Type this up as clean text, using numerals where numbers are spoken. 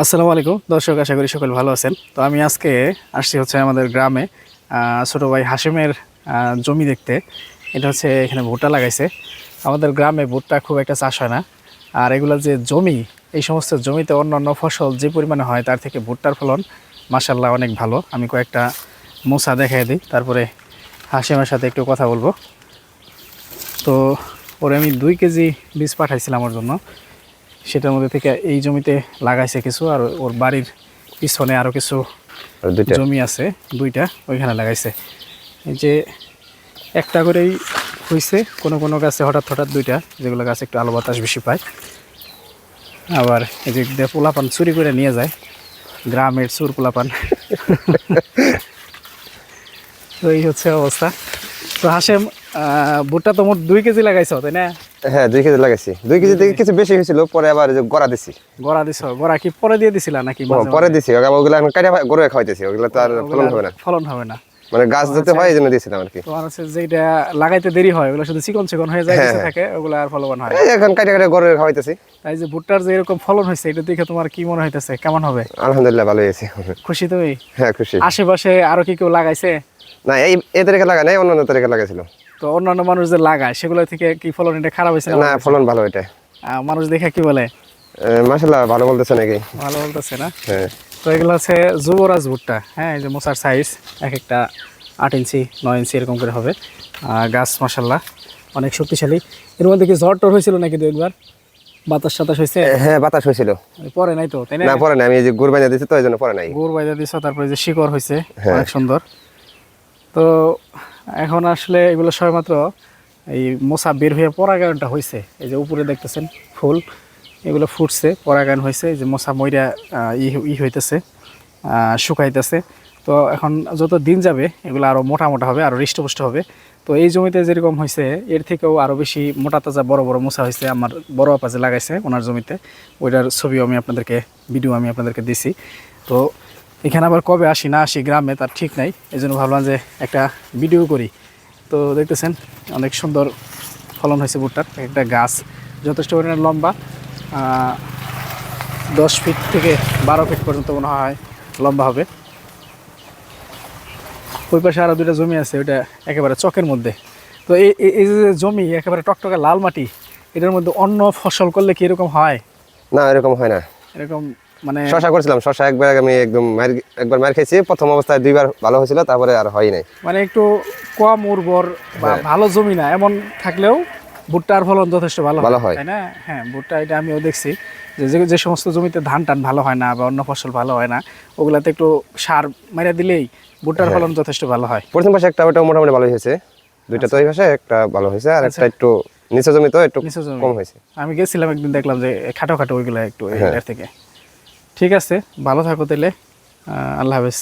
আসসালামু আলাইকুম দর্শক, আশা করি সকল ভালো আছেন। তো আমি আজকে আসছি হচ্ছে আমাদের গ্রামে ছোটো ভাই হাশিমের জমি দেখতে। এটা হচ্ছে এখানে ভুট্টা লাগাইছে। আমাদের গ্রামে ভুট্টা খুব একটা চাষ হয় না, আর এগুলো যে জমি, এই সমস্ত জমিতে অন্যান্য ফসল যে পরিমাণে হয় তার থেকে ভুট্টার ফলন মাশাআল্লাহ অনেক ভালো। আমি কয়েকটা মোসা দেখাই দিই, তারপরে হাশিমের সাথে একটু কথা বলবো। তো ওরে আমি 2 কেজি বীজ পাঠাইছিলাম ওর জন্য, সেটার মধ্যে থেকে এই জমিতে লাগাইছে কিছু, আর ওর বাড়ির পিছনে আরও কিছু জমি আছে, 2টা, ওইখানে লাগাইছে। এই যে একটা করেই হয়েছে, কোনো কোনো গাছে হঠাৎ হঠাৎ 2টা, যেগুলো গাছে একটু আলো বাতাস বেশি পায়। আবার এই যে পোলাপান চুরি করে নিয়ে যায়, গ্রামের চুর পোলাপান। তো এই হচ্ছে অবস্থা। তো হাশেম, ভুট্টা তো মোট 2 কেজি লাগাইছো, তাই না? হ্যাঁ 2 কেজি লাগাইছি। 2 কেজি থেকে কিছু বেশি হয়েছিল, পরে আবার গড়া দিছি। গড়া দিছো? গড়া কি পরে দিয়ে দিছিলা নাকি? পরে দিছি, ওগুলো এখন কাটা গরু খাওয়াইতেছি, ওগুলো তো আর ফলন হবে না। ফলন হবে না, মানে গাছ যাতে হয় এই জন্য দিয়েছিলাম আর কি। তোমার হচ্ছে যেটা লাগাইতে দেরি হয় ওগুলো শুধু চিকন চিকন হয়ে যায়, কিছু থাকে, ওগুলো আর ফলবান হয়। এখন কাটা গরু খাওয়াইতেছি। তাই যে ভুট্টার যে এরকম ফলন হয়েছে, এটা দেখে তোমার কি মনে হইতেছে, কেমন হবে? আলহামদুলিল্লাহ ভালো হয়েছে। খুশি তুমি? হ্যাঁ খুশি। আশেপাশে আরো কি কেউ লাগাইছে? না, এই তারিখে লাগা নাই, অন্য তারিখে লাগাইছিল। তো অন্যান্য মানুষ যে লাগায় সেগুলো থেকে কি ফলন এটা খারাপ হয়েছে? না, ফলন ভালো এটা। মানুষ দেখে কি বলে? মাশাআল্লাহ ভালো বলতেছে নাকি? ভালো বলতেছে না? হ্যাঁ। তো এগুলো হচ্ছে যুবরাজ ভুট্টা। হ্যাঁ, এই যে মোচার সাইজ এক একটা 8 ইঞ্চি 9 ইঞ্চি এরকম করে হবে। গাছ মাশাআল্লাহ অনেক শক্তিশালী। এর মধ্যে কি ঝড় টর হয়েছিল নাকি 2 একবার? বাতাস সাতাশ হয়েছে? হ্যাঁ বাতাস হয়েছিল। পরে নাই তো, তাই না? না পরে নাই, আমি এই যে গুড় বাইনা দিছি তো এই জন্য পরে নাই। গুড় বাইদা দিছো, তারপরে যে শিকড় হয়েছে অনেক সুন্দর। তো এখন আসলে এগুলো সবেমাত্র এই মোচা বের হয়ে পরাগায়নটা হয়েছে। এই যে উপরে দেখতেছেন ফুল, এগুলো ফুটছে, পরাগায়ন হয়েছে। এই যে মোচা মইরা হইতেছে, শুকাইতেছে। তো এখন যত দিন যাবে এগুলো আরও মোটা মোটা হবে, আরও হৃষ্টপুষ্ট হবে। তো এই জমিতে যেরকম হয়েছে এর থেকেও আরও বেশি মোটা তাজা বড় বড় মোচা হয়েছে আমার বড় আপা যে লাগাইছে ওনার জমিতে। ওইটার ছবিও আমি আপনাদেরকে, ভিডিও আমি আপনাদেরকে দিছি। তো এখানে আবার কবে আসি না আসি গ্রামে তার ঠিক নাই, এই জন্য ভাবলাম যে একটা ভিডিও করি। তো দেখতেছেন অনেক সুন্দর ফলন হয়েছে ভুট্টার। একটা গাছ যথেষ্ট পরিমাণে লম্বা, 10 ফিট থেকে 12 ফিট পর্যন্ত মনে হয় লম্বা হবে। ওই পাশে আরও 2টা জমি আছে, ওইটা একেবারে চকের মধ্যে। তো এই যে জমি একেবারে টকটকে লাল মাটি, এটার মধ্যে অন্য ফসল করলে কি এরকম হয়? না এরকম হয় না। এরকম মানে শশা করছিলাম, শশা একবার আমি একবার মার খেয়েছি, প্রথম অবস্থায় 2বার ভালো হয়েছিল, তারপরে আর হয় নাই। মানে একটু কম উর্বর বা ভালো জমি না এমন থাকলেও ভুট্টার ফলন যথেষ্ট ভালো হয়, তাই না? হ্যাঁ, ভুট্টা এটা আমিও দেখছি যে যে সমস্ত জমিতে ধান টান ভালো হয় না বা অন্য ফসল ভালো হয় না, ওগুলাতে একটু সার মাইরা দিলেই ভুট্টার ফলন যথেষ্ট ভালো হয়। প্রথম পাশে একটা ওটা মোটামুটি ভালো হয়েছে, 2টা তো এই পাশে একটা ভালো হয়েছে, আর একটা একটু নিচে জমি তো একটু কম হয়েছে। আমি গেছিলাম একদিন, দেখলাম যে খাটো খাটো ওইগুলো একটু এর থেকে। ঠিক আছে, ভালো থাকো তাহলে, আল্লাহ হাফেজ।